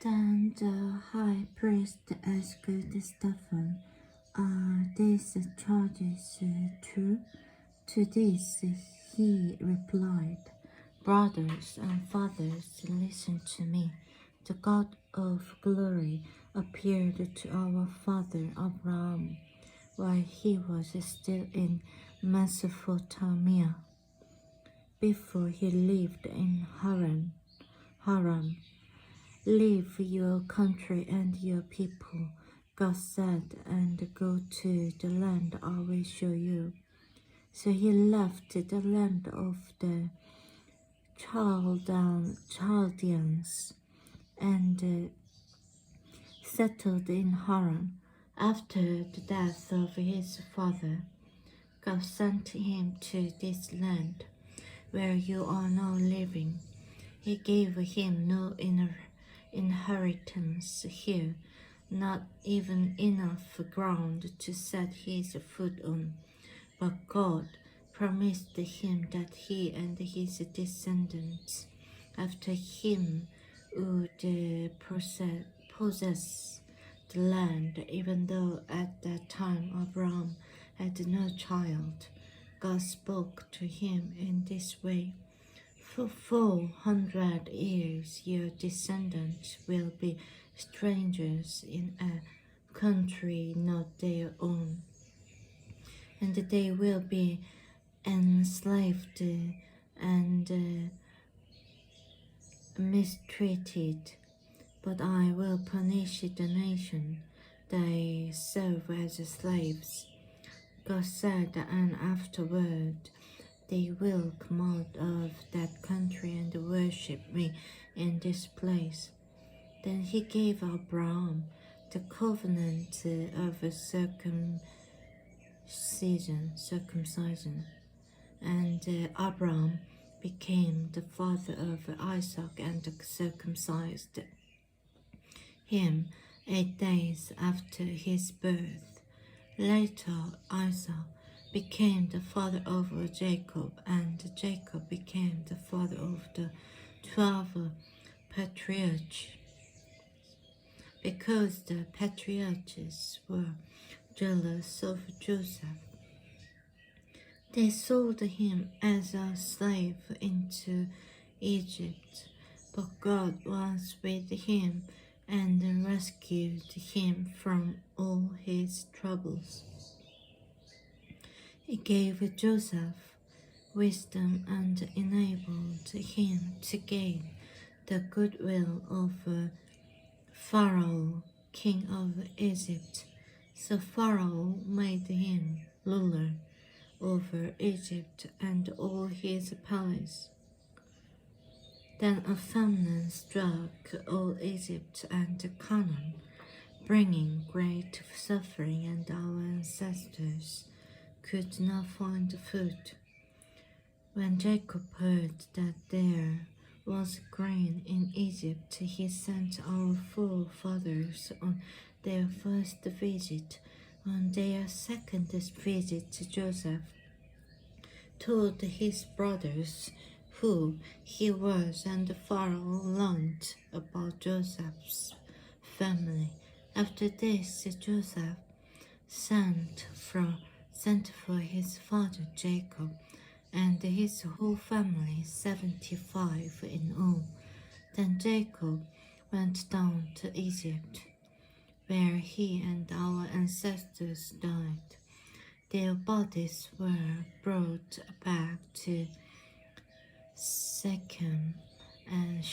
Then the high priest asked Stephen, "Are these charges true?" To this he replied, "Brothers and fathers, listen to me. The God of glory appeared to our father Abraham while he was still in Mesopotamia, before he lived in Haran. Leave your country and your people," God said, "and go to the land I will show you." So he left the land of the Chaldeans and settled in Haran. After the death of his father, God sent him to this land where you are now living. He gave him no inheritance here, not even enough ground to set his foot on. But God promised him that he and his descendants after him would possess the land, even though at that time Abraham had no child. God spoke to him in this way: "For 400 years your descendants will be strangers in a country not their own, and they will be enslaved and mistreated. But I will punish the nation they serve as slaves," God said, "and afterward they will come out of that country and worship me in this place." Then he gave Abraham the covenant of circumcision, and Abraham became the father of Isaac and circumcised him 8 days after his birth. Later, Isaac became the father of Jacob, and Jacob became the father of the 12 patriarchs. Because the patriarchs were jealous of Joseph, they sold him as a slave into Egypt. But God was with him and rescued him from all his troubles. He gave Joseph wisdom and enabled him to gain the goodwill of Pharaoh, king of Egypt. So Pharaoh made him ruler over Egypt and all his palace. Then a famine struck all Egypt and Canaan, bringing great suffering, and our ancestors could not find food. When Jacob heard that there was grain in Egypt, he sent our forefathers on their first visit. On their second visit, Joseph told his brothers who he was, and Pharaoh learned about Joseph's family. After this, Joseph sent for his father Jacob and his whole family, 75 in all. Then Jacob went down to Egypt, where he and our ancestors died. Their bodies were brought back to Shechem and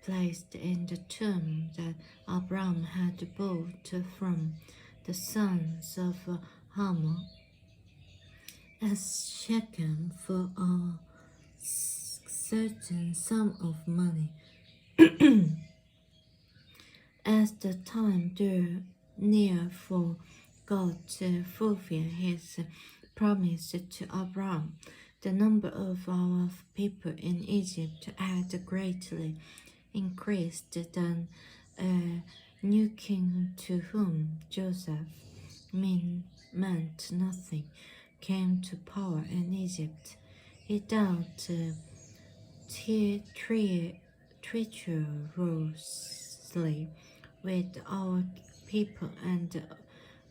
placed in the tomb that Abraham had bought from the sons of Hamor at Shechem for a certain sum of money. As the time drew near for God to fulfill his promise to Abraham, the number of our people in Egypt had greatly increased. Then a new king, to whom Joseph meant nothing, came to power in Egypt. He dealt treacherously with our people and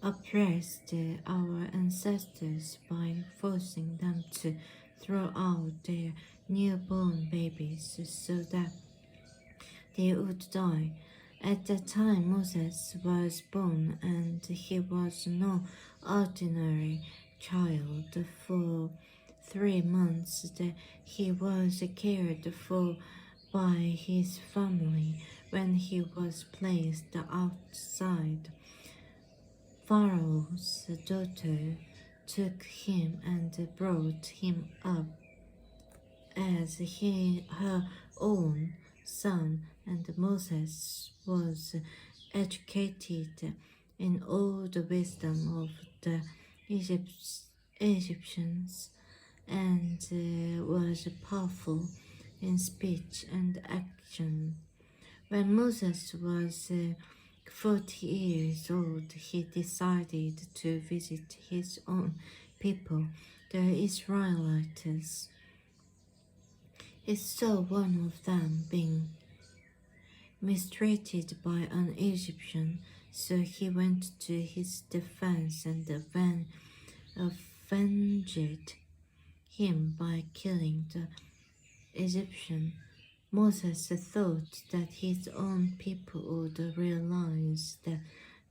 oppressed our ancestors by forcing them to throw out their newborn babies so that they would die. At that time Moses was born, and he was no ordinary child. For 3 months he was cared for by his family. When he was placed outside, Pharaoh's daughter took him and brought him up as her own son, and Moses was educated in all the wisdom of the Egyptians, and was powerful in speech and action. When Moses was 40 years old, he decided to visit his own people, the Israelites. He saw one of them being mistreated by an Egyptian, so he went to his defense and avenged him by killing the Egyptian. Moses thought that his own people would realize that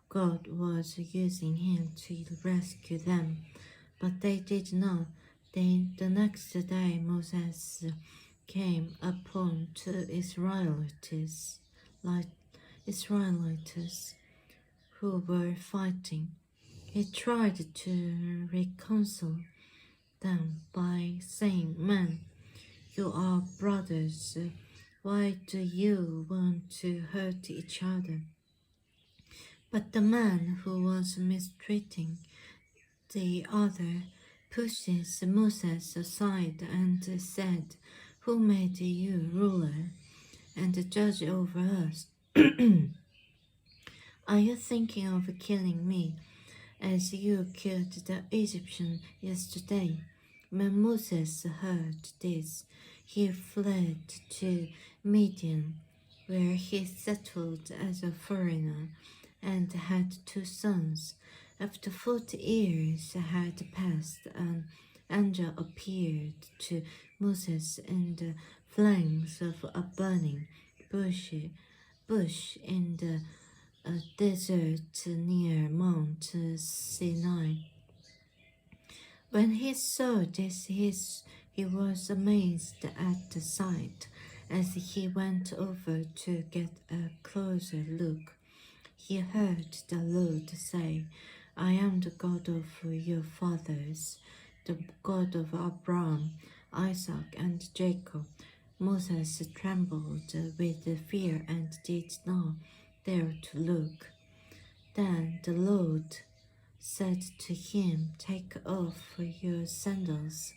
God was using him to rescue them, but they did not. The next day Moses came upon two Israelites who were fighting. He tried to reconcile them by saying, "Men, you are brothers. Why do you want to hurt each other?" But the man who was mistreating the other pushed Moses aside and said, "Who made you ruler and judge over us? Are you thinking of killing me as you killed the Egyptian yesterday?" When Moses heard this, he fled to Midian, where he settled as a foreigner and had 2 sons. After 40 years had passed, an angel appeared to Moses in the flames of a burning bush in the desert near Mount Sinai. When he saw this, he was amazed at the sight. As he went over to get a closer look, he heard the Lord say, "I am the God of your fathers, the God of Abraham, Isaac, and Jacob." Moses trembled with fear and did not dare to look. Then the Lord said to him, "Take off your sandals,